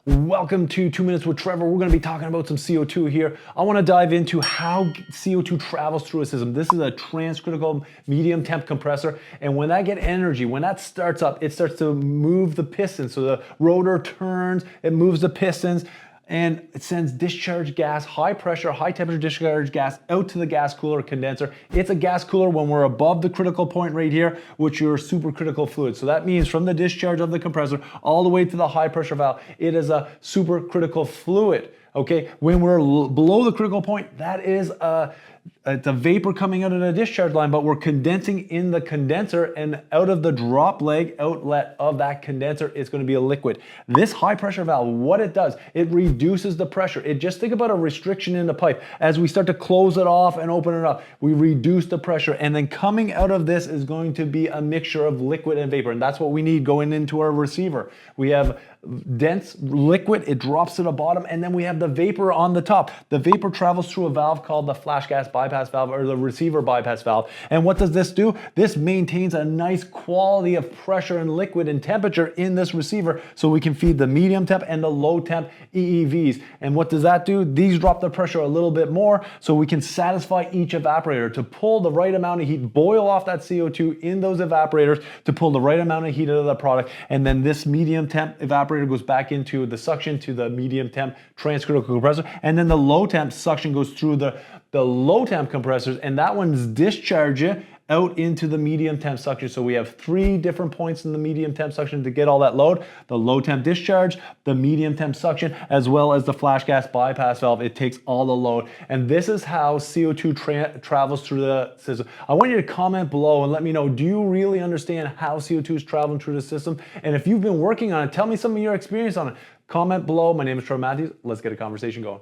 Welcome to 2 Minutes with Trevor. We're going to be talking about some CO2 here. I want to dive into how CO2 travels through a system. This is a transcritical medium temp compressor, and when that gets energy, when that starts up, it starts to move the pistons. So the rotor turns, it moves the pistons, and it sends discharge gas, high pressure, high temperature discharge gas out to the gas cooler condenser. It's a gas cooler when we're above the critical point right here, which are supercritical fluid. So that means from the discharge of the compressor all the way to the high pressure valve, it is a supercritical fluid. Okay, when we're below the critical point, that is it's a vapor coming out of the discharge line, but we're condensing in the condenser, and out of the drop leg outlet of that condenser, it's going to be a liquid. This high pressure valve, what it does, it reduces the pressure. Just think about a restriction in the pipe. As we start to close it off and open it up, we reduce the pressure, and then coming out of this is going to be a mixture of liquid and vapor, and that's what we need going into our receiver. We have dense liquid, it drops to the bottom, and then we have the vapor on the top. The vapor travels through a valve called the flash gas bypass valve, or the receiver bypass valve. And what does this do? This maintains a nice quality of pressure and liquid and temperature in this receiver, so we can feed the medium temp and the low temp EEVs. And what does that do? These drop the pressure a little bit more, so we can satisfy each evaporator to pull the right amount of heat, boil off that CO2 in those evaporators to pull the right amount of heat out of the product. And then this medium temp evaporator goes back into the suction to the medium temp transcritical compressor, and then the low temp suction goes through the low temp compressors, and that one's discharge it out into the medium temp suction. So we have 3 different points in the medium temp suction to get all that load: the low temp discharge, the medium temp suction, as well as the flash gas bypass valve. It takes all the load, and this is how CO2 travels through the system. I want you to comment below and let me know, do you really understand how CO2 is traveling through the system? And if you've been working on it, tell me some of your experience on it. Comment below. My name is Trevor Matthews. Let's get a conversation going.